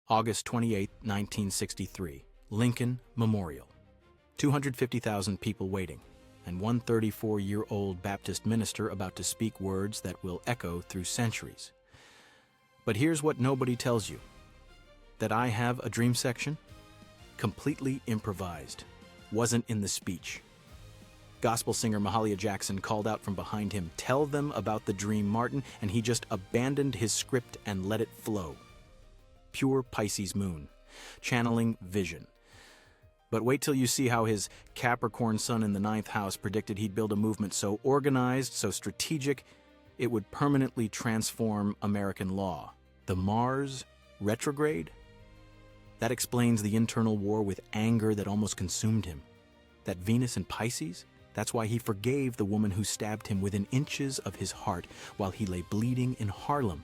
August 28, 1963, Lincoln Memorial. 250,000 people waiting, and one 34-year-old Baptist minister about to speak words that will echo through centuries. But here's what nobody tells you. That I have a dream section? Completely improvised. Wasn't in the speech. Gospel singer Mahalia Jackson called out from behind him, "Tell them about the dream, Martin," and he just abandoned his script and let it flow. Pure Pisces Moon, channeling vision. But wait till you see how his Capricorn Sun in the 9th house predicted he'd build a movement so organized, so strategic, it would permanently transform American law. The Mars retrograde? That explains the internal war with anger that almost consumed him. That Venus in Pisces? That's why he forgave the woman who stabbed him within inches of his heart while he lay bleeding in Harlem.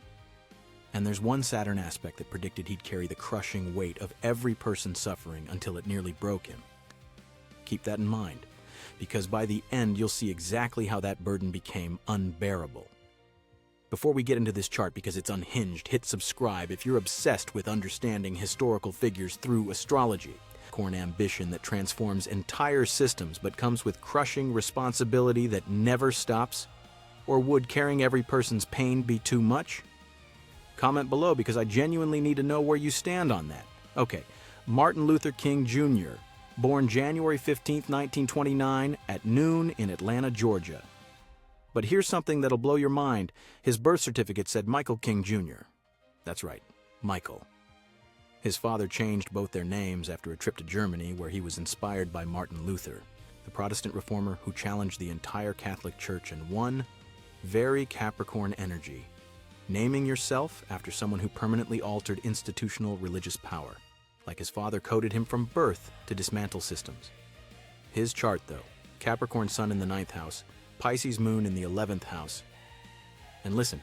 And there's one Saturn aspect that predicted he'd carry the crushing weight of every person suffering until it nearly broke him. Keep that in mind, because by the end you'll see exactly how that burden became unbearable. Before we get into this chart, because it's unhinged, hit subscribe if you're obsessed with understanding historical figures through astrology. Capricorn ambition that transforms entire systems but comes with crushing responsibility that never stops? Or would carrying every person's pain be too much? Comment below because I genuinely need to know where you stand on that. Okay, Martin Luther King Jr., born January 15, 1929 at noon in Atlanta, Georgia. But here's something that'll blow your mind. His birth certificate said Michael King Jr. That's right, Michael. His father changed both their names after a trip to Germany where he was inspired by Martin Luther, the Protestant reformer who challenged the entire Catholic Church in one very Capricorn energy. Naming yourself after someone who permanently altered institutional religious power, like his father coded him from birth to dismantle systems. His chart, though, Capricorn Sun in the 9th house, Pisces Moon in the 11th house. And listen,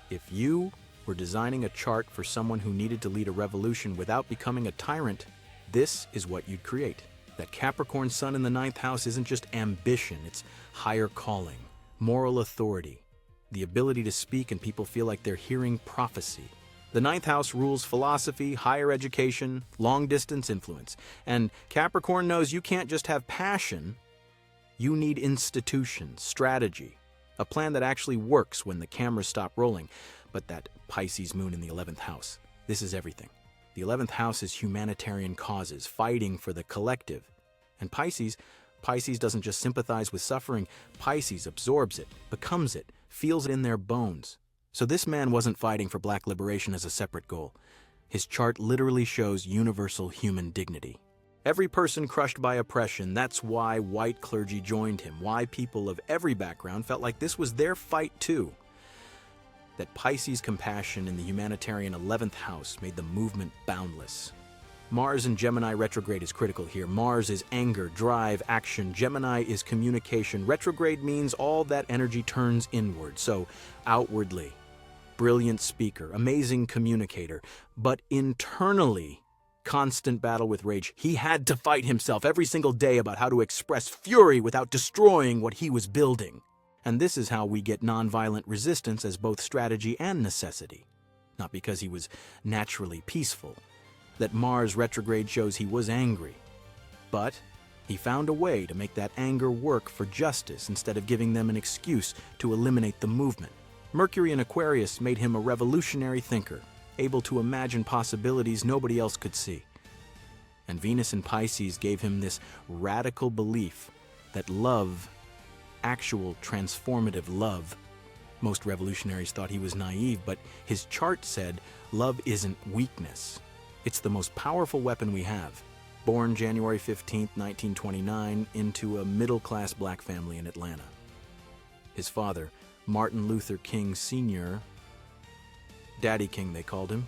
if you were designing a chart for someone who needed to lead a revolution without becoming a tyrant, this is what you'd create. That Capricorn Sun in the 9th house isn't just ambition, it's higher calling, moral authority, the ability to speak and people feel like they're hearing prophecy. The 9th house rules philosophy, higher education, long-distance influence. And Capricorn knows you can't just have passion, you need institutions, strategy, a plan that actually works when the cameras stop rolling. But that Pisces Moon in the 11th house, this is everything. The 11th house is humanitarian causes, fighting for the collective. And Pisces doesn't just sympathize with suffering, Pisces absorbs it, becomes it, feels it in their bones. So this man wasn't fighting for black liberation as a separate goal. His chart literally shows universal human dignity. Every person crushed by oppression, that's why white clergy joined him, why people of every background felt like this was their fight too. That Pisces compassion in the humanitarian 11th house made the movement boundless. Mars in Gemini retrograde is critical here. Mars is anger, drive, action. Gemini is communication. Retrograde means all that energy turns inward, so outwardly. Brilliant speaker, amazing communicator, but internally, constant battle with rage. He had to fight himself every single day about how to express fury without destroying what he was building. And this is how we get nonviolent resistance as both strategy and necessity. Not because he was naturally peaceful. That Mars retrograde shows he was angry. But he found a way to make that anger work for justice instead of giving them an excuse to eliminate the movement. Mercury in Aquarius made him a revolutionary thinker, able to imagine possibilities nobody else could see. And Venus in Pisces gave him this radical belief that love, actual transformative love, most revolutionaries thought he was naive, but his chart said love isn't weakness. It's the most powerful weapon we have. Born January 15, 1929, into a middle-class black family in Atlanta. His father, Martin Luther King Sr., Daddy King they called him,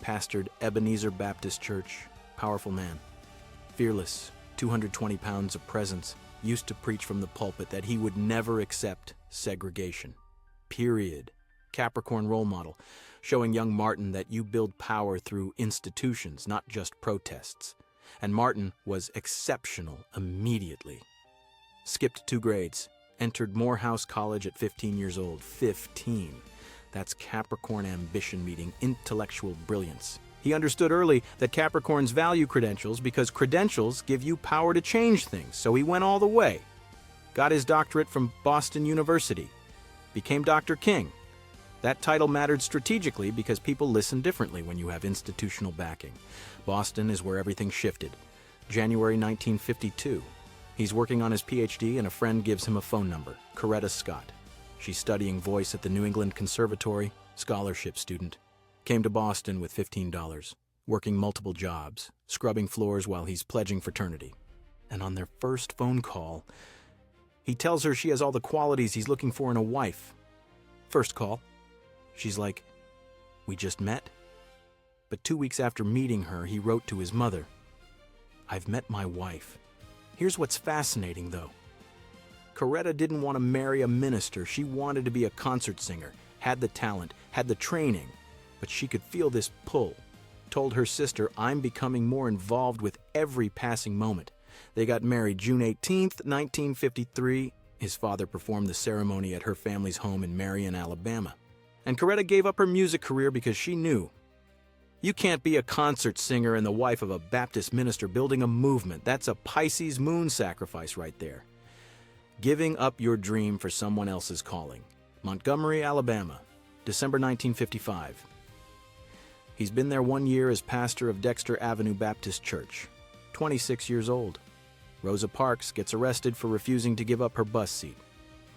pastored Ebenezer Baptist Church, powerful man. Fearless, 220 pounds of presence, used to preach from the pulpit that he would never accept segregation. Period. Capricorn role model, showing young Martin that you build power through institutions, not just protests. And Martin was exceptional immediately. Skipped 2 grades, entered Morehouse College at 15 years old. 15. That's Capricorn ambition meeting intellectual brilliance. He understood early that Capricorns value credentials because credentials give you power to change things, so he went all the way. Got his doctorate from Boston University. Became Dr. King. That title mattered strategically because people listen differently when you have institutional backing. Boston is where everything shifted. January 1952. He's working on his PhD and a friend gives him a phone number, Coretta Scott. She's studying voice at the New England Conservatory, scholarship student. Came to Boston with $15, working multiple jobs, scrubbing floors while he's pledging fraternity. And on their first phone call, he tells her she has all the qualities he's looking for in a wife. First call, she's like, "We just met?" But 2 weeks after meeting her, he wrote to his mother, "I've met my wife." Here's what's fascinating, though. Coretta didn't want to marry a minister. She wanted to be a concert singer, had the talent, had the training, but she could feel this pull. Told her sister, "I'm becoming more involved with every passing moment." They got married June 18th, 1953. His father performed the ceremony at her family's home in Marion, Alabama. And Coretta gave up her music career because she knew, you can't be a concert singer and the wife of a Baptist minister building a movement. That's a Pisces Moon sacrifice right there. Giving up your dream for someone else's calling. Montgomery, Alabama, December 1955. He's been there 1 year as pastor of Dexter Avenue Baptist Church. 26 years old. Rosa Parks gets arrested for refusing to give up her bus seat.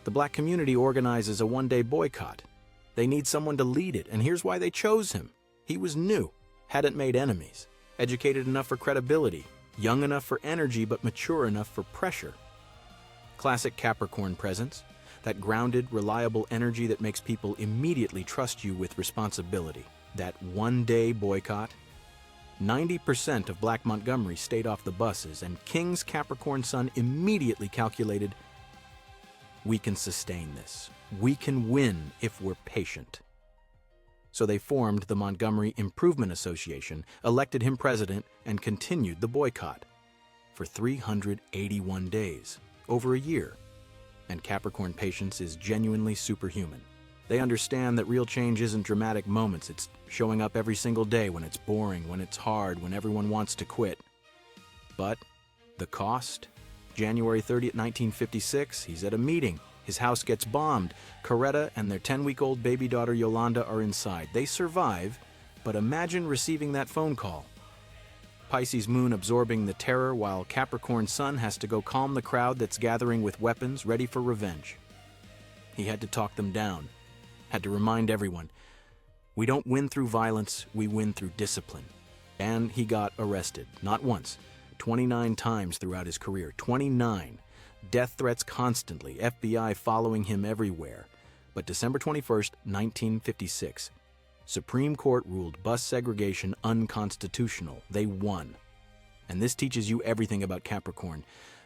The black community organizes a one-day boycott. They need someone to lead it, and here's why they chose him. He was new, hadn't made enemies, educated enough for credibility, young enough for energy, but mature enough for pressure. Classic Capricorn presence, that grounded, reliable energy that makes people immediately trust you with responsibility. That one-day boycott. 90% of Black Montgomery stayed off the buses, and King's Capricorn Sun immediately calculated, we can sustain this. We can win if we're patient. So they formed the Montgomery Improvement Association, elected him president, and continued the boycott for 381 days, over a year. And Capricorn patience is genuinely superhuman. They understand that real change isn't dramatic moments. It's showing up every single day when it's boring, when it's hard, when everyone wants to quit. But the cost? January 30th, 1956, he's at a meeting. His house gets bombed. Coretta and their 10-week-old baby daughter Yolanda are inside. They survive, but imagine receiving that phone call. Pisces Moon absorbing the terror while Capricorn Sun has to go calm the crowd that's gathering with weapons ready for revenge. He had to talk them down. Had to remind everyone, we don't win through violence, we win through discipline. And he got arrested, not once, 29 times throughout his career, 29. Death threats constantly, FBI following him everywhere. But December 21st, 1956, Supreme Court ruled bus segregation unconstitutional. They won. And this teaches you everything about Capricorn.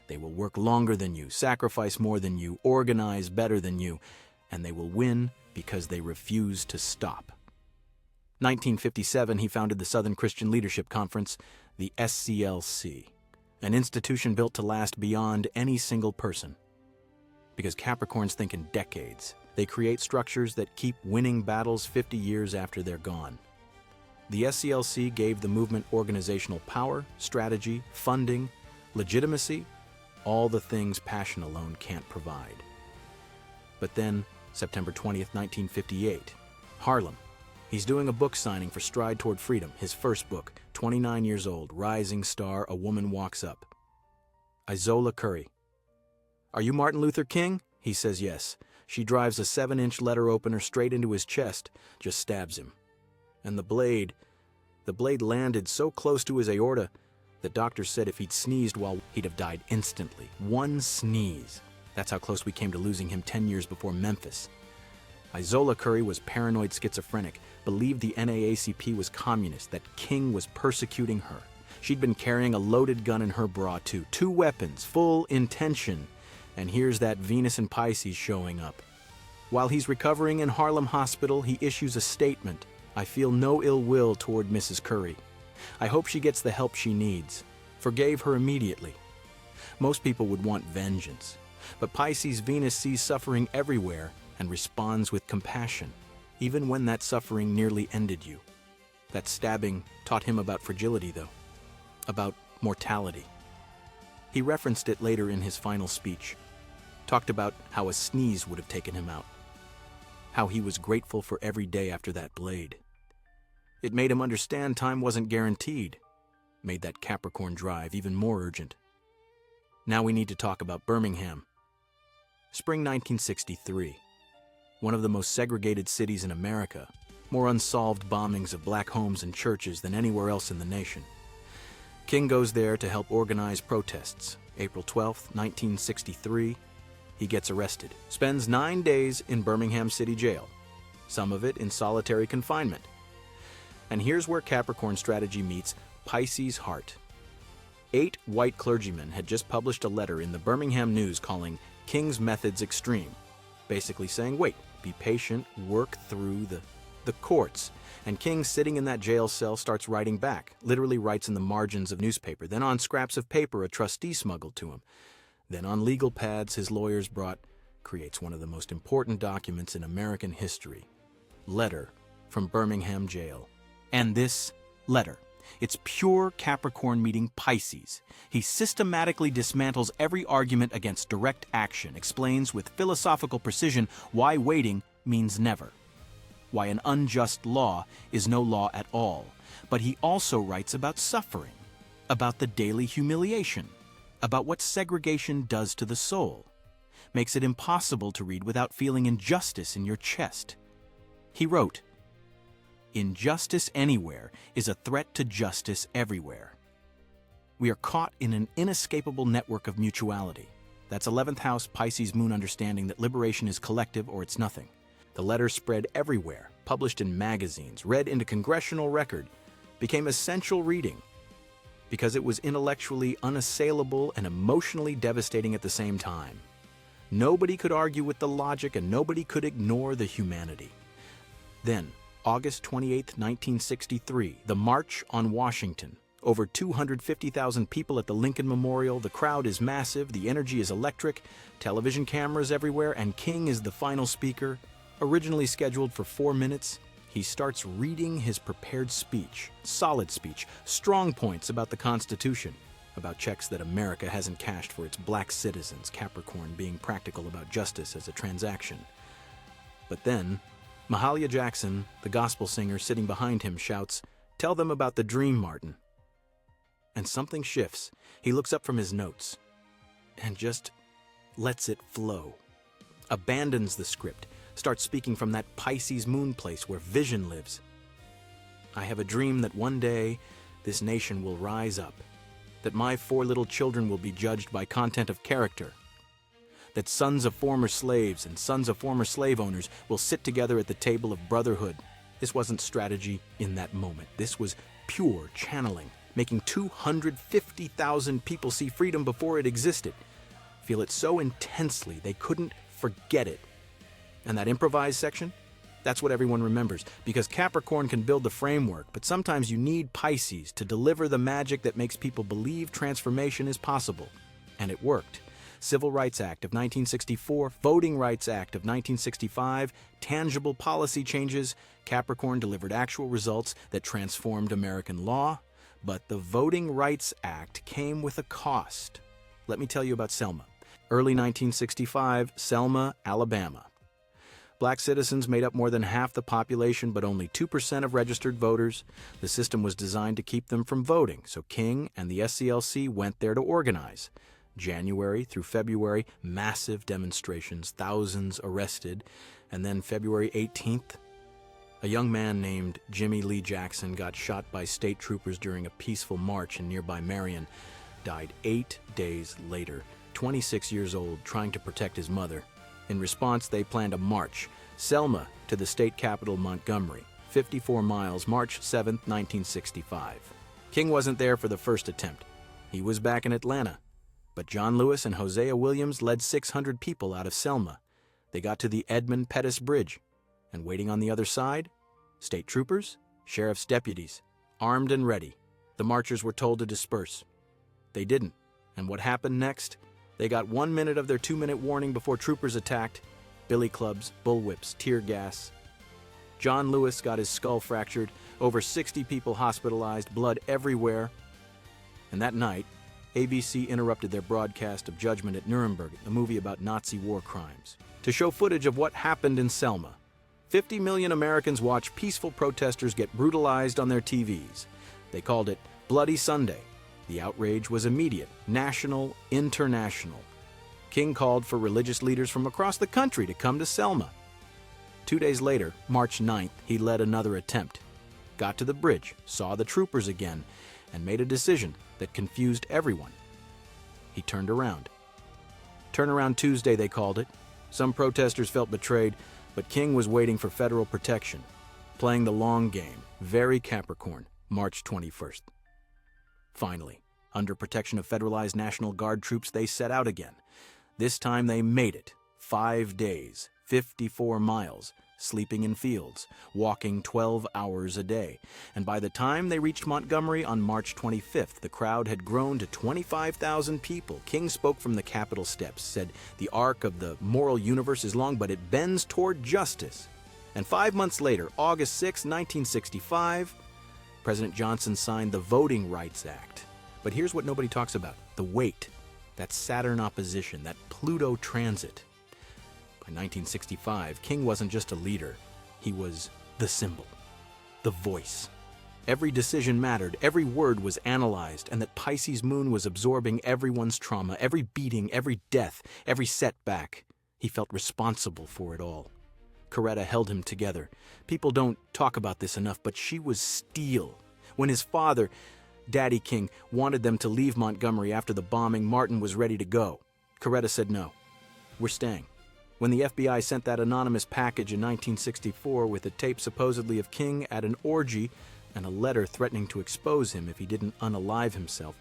They will work longer than you, sacrifice more than you, organize better than you, and they will win because they refuse to stop. 1957, he founded the Southern Christian Leadership Conference, the SCLC, an institution built to last beyond any single person. Because Capricorns think in decades. They create structures that keep winning battles 50 years after they're gone. The SCLC gave the movement organizational power, strategy, funding, legitimacy, all the things passion alone can't provide. But then, September 20th, 1958, Harlem. He's doing a book signing for Stride Toward Freedom, his first book, 29 years old, Rising Star, A Woman Walks Up. Isola Curry. Are you Martin Luther King? He says yes. She drives a 7-inch letter opener straight into his chest, just stabs him. And the blade landed so close to his aorta that doctors said if he'd sneezed he'd have died instantly. One sneeze. That's how close we came to losing him 10 years before Memphis. Isola Curry was paranoid schizophrenic, believed the NAACP was communist, that King was persecuting her. She'd been carrying a loaded gun in her bra too. 2 weapons, full intention. And here's that Venus and Pisces showing up. While he's recovering in Harlem Hospital, he issues a statement. I feel no ill will toward Mrs. Curry. I hope she gets the help she needs. Forgave her immediately. Most people would want vengeance. But Pisces Venus sees suffering everywhere and responds with compassion, even when that suffering nearly ended you. That stabbing taught him about fragility, though, about mortality. He referenced it later in his final speech, talked about how a sneeze would have taken him out, how he was grateful for every day after that blade. It made him understand time wasn't guaranteed, made that Capricorn drive even more urgent. Now we need to talk about Birmingham. Spring 1963, one of the most segregated cities in America, more unsolved bombings of black homes and churches than anywhere else in the nation. King goes there to help organize protests. April 12, 1963, he gets arrested, spends 9 days in Birmingham City Jail, some of it in solitary confinement. And here's where Capricorn strategy meets Pisces heart. 8 white clergymen had just published a letter in the Birmingham News calling King's methods extreme, basically saying, wait, be patient, work through the courts. And King, sitting in that jail cell, starts writing back, literally writes in the margins of newspaper, then on scraps of paper a trustee smuggled to him, then on legal pads his lawyers brought, creates one of the most important documents in American history. Letter from Birmingham jail. And this letter, it's pure Capricorn meeting Pisces. He systematically dismantles every argument against direct action, explains with philosophical precision why waiting means never, why an unjust law is no law at all. But he also writes about suffering, about the daily humiliation, about what segregation does to the soul, makes it impossible to read without feeling injustice in your chest. He wrote, "Injustice anywhere is a threat to justice everywhere. We are caught in an inescapable network of mutuality. That's 11th house Pisces Moon understanding that liberation is collective or it's nothing." The letter spread everywhere, published in magazines, read into congressional record, became essential reading because it was intellectually unassailable and emotionally devastating at the same time. Nobody could argue with the logic and nobody could ignore the humanity. Then, August 28, 1963, the March on Washington. Over 250,000 people at the Lincoln Memorial. The crowd is massive, the energy is electric, television cameras everywhere, and King is the final speaker. Originally scheduled for 4 minutes, he starts reading his prepared speech, solid speech, strong points about the Constitution, about checks that America hasn't cashed for its black citizens, Capricorn being practical about justice as a transaction. But then, Mahalia Jackson, the gospel singer sitting behind him, shouts, "Tell them about the dream, Martin." And something shifts. He looks up from his notes and just lets it flow. Abandons the script, starts speaking from that Pisces Moon place where vision lives. "I have a dream that one day this nation will rise up, that my 4 little children will be judged by content of character, that sons of former slaves and sons of former slave owners will sit together at the table of brotherhood." This wasn't strategy in that moment. This was pure channeling, making 250,000 people see freedom before it existed, feel it so intensely they couldn't forget it. And that improvised section? That's what everyone remembers, because Capricorn can build the framework, but sometimes you need Pisces to deliver the magic that makes people believe transformation is possible. And it worked. Civil Rights Act of 1964, Voting Rights Act of 1965, tangible policy changes. Capricorn delivered actual results that transformed American law. But the Voting Rights Act came with a cost. Let me tell you about Selma. Early 1965, Selma, Alabama. Black citizens made up more than half the population, but only 2% of registered voters. The system was designed to keep them from voting, so King and the SCLC went there to organize. January through February, massive demonstrations, thousands arrested, and then February 18th, a young man named Jimmy Lee Jackson got shot by state troopers during a peaceful march in nearby Marion, died 8 days later, 26 years old, trying to protect his mother. In response, they planned a march, Selma to the state capital Montgomery, 54 miles, March 7, 1965. King wasn't there for the first attempt. He was back in Atlanta. But John Lewis and Hosea Williams led 600 people out of Selma. They got to the Edmund Pettus Bridge, and waiting on the other side, state troopers, sheriff's deputies, armed and ready. The marchers were told to disperse. They didn't, and what happened next? They got 1 minute of their 2-minute warning before troopers attacked. Billy clubs, bullwhips, tear gas. John Lewis got his skull fractured. Over 60 people hospitalized, blood everywhere. And that night, ABC interrupted their broadcast of Judgment at Nuremberg, a movie about Nazi war crimes, to show footage of what happened in Selma. 50 million Americans watched peaceful protesters get brutalized on their TVs. They called it Bloody Sunday. The outrage was immediate, national, international. King called for religious leaders from across the country to come to Selma. 2 days later, March 9th, he led another attempt. Got to the bridge, saw the troopers again, and made a decision that confused everyone. He turned around. Turnaround Tuesday, they called it. Some protesters felt betrayed, but King was waiting for federal protection, playing the long game, very Capricorn, March 21st. Finally, under protection of federalized National Guard troops, they set out again. This time they made it. 5 days, 54 miles, sleeping in fields, walking 12 hours a day. And by the time they reached Montgomery on March 25th, the crowd had grown to 25,000 people. King spoke from the Capitol steps, said, "The arc of the moral universe is long, but it bends toward justice." And 5 months later, August 6, 1965, President Johnson signed the Voting Rights Act. But here's what nobody talks about: the weight, that Saturn opposition, that Pluto transit. By 1965, King wasn't just a leader, he was the symbol, the voice. Every decision mattered, every word was analyzed, and that Pisces Moon was absorbing everyone's trauma, every beating, every death, every setback. He felt responsible for it all. Coretta held him together. People don't talk about this enough, but she was steel. When his father, Daddy King, wanted them to leave Montgomery after the bombing, Martin was ready to go. Coretta said no. "We're staying." When the FBI sent that anonymous package in 1964 with a tape supposedly of King at an orgy and a letter threatening to expose him if he didn't unalive himself,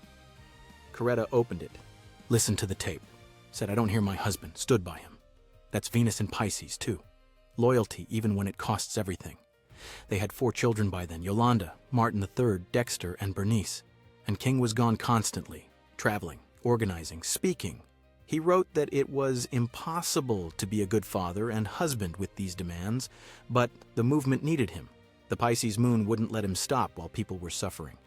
Coretta opened it, listened to the tape, said, "I don't hear my husband," stood by him. That's Venus in Pisces, too. Loyalty, even when it costs everything. They had 4 children by then: Yolanda, Martin III, Dexter, and Bernice. And King was gone constantly, traveling, organizing, speaking. He wrote that it was impossible to be a good father and husband with these demands, but the movement needed him. The Pisces Moon wouldn't let him stop while people were suffering.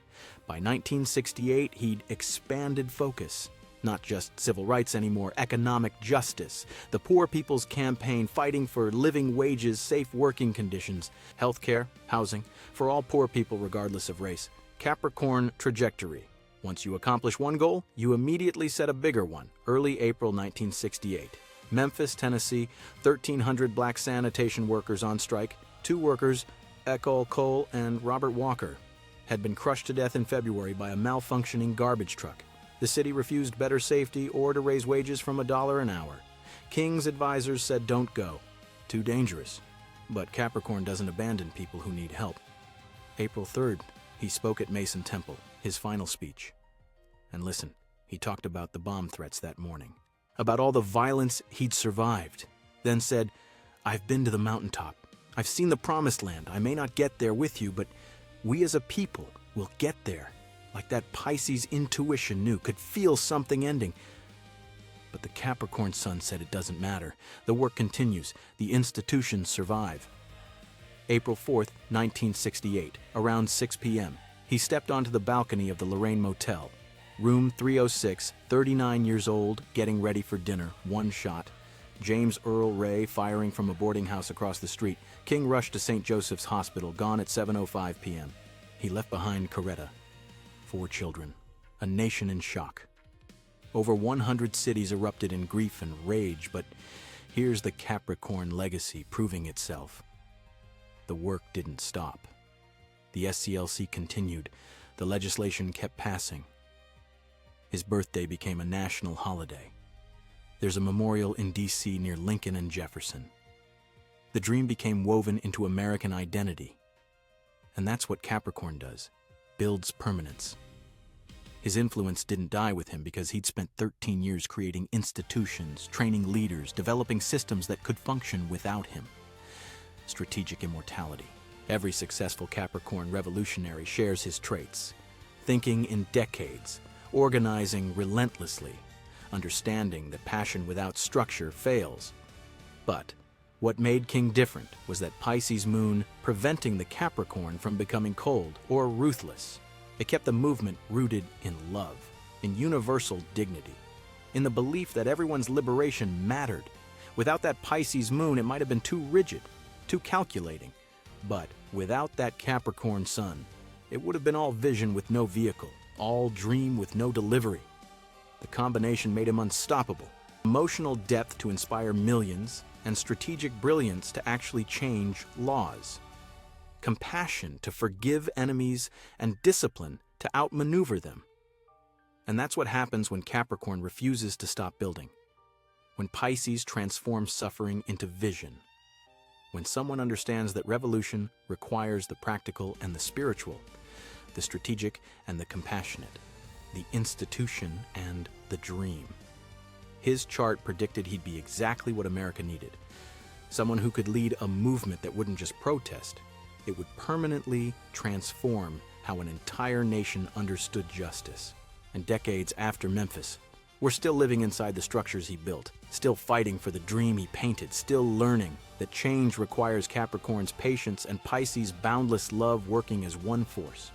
By 1968, he'd expanded focus. Not just civil rights anymore, economic justice, the Poor People's Campaign fighting for living wages, safe working conditions, health care, housing, for all poor people regardless of race. Capricorn trajectory. Once you accomplish one goal, you immediately set a bigger one. Early April 1968. Memphis, Tennessee, 1,300 black sanitation workers on strike. 2 workers, Ecole Cole and Robert Walker, had been crushed to death in February by a malfunctioning garbage truck. The city refused better safety or to raise wages from $1 an hour. King's advisors said don't go. Too dangerous. But Capricorn doesn't abandon people who need help. April 3rd, he spoke at Mason Temple, his final speech. And listen, he talked about the bomb threats that morning, about all the violence he'd survived, then said, "I've been to the mountaintop. I've seen the promised land. I may not get there with you, but we as a people will get there. Like that Pisces intuition knew, could feel something ending." But the Capricorn Sun said it doesn't matter. The work continues. The institutions survive. April 4th, 1968, around 6 p.m., he stepped onto the balcony of the Lorraine Motel. Room 306, 39 years old, getting ready for dinner, 1 shot. James Earl Ray firing from a boarding house across the street. King rushed to St. Joseph's Hospital, gone at 7:05 p.m. He left behind Coretta. 4 children, a nation in shock. Over 100 cities erupted in grief and rage, but here's the Capricorn legacy proving itself. The work didn't stop. The SCLC continued. The legislation kept passing. His birthday became a national holiday. There's a memorial in D.C. near Lincoln and Jefferson. The dream became woven into American identity. And that's what Capricorn does. Builds permanence. His influence didn't die with him because he'd spent 13 years creating institutions, training leaders, developing systems that could function without him. Strategic immortality. Every successful Capricorn revolutionary shares his traits. Thinking in decades, organizing relentlessly, understanding that passion without structure fails. But What made King different was that Pisces Moon preventing the Capricorn from becoming cold or ruthless. It kept the movement rooted in love, in universal dignity, in the belief that everyone's liberation mattered. Without that Pisces Moon, it might have been too rigid, too calculating. But without that Capricorn Sun, it would have been all vision with no vehicle, all dream with no delivery. The combination made him unstoppable. Emotional depth to inspire millions, and strategic brilliance to actually change laws. Compassion to forgive enemies, and discipline to outmaneuver them. And that's what happens when Capricorn refuses to stop building. When Pisces transforms suffering into vision. When someone understands that revolution requires the practical and the spiritual, the strategic and the compassionate, the institution and the dream. His chart predicted he'd be exactly what America needed. Someone who could lead a movement that wouldn't just protest, it would permanently transform how an entire nation understood justice. And decades after Memphis, we're still living inside the structures he built, still fighting for the dream he painted, still learning that change requires Capricorn's patience and Pisces' boundless love working as one force.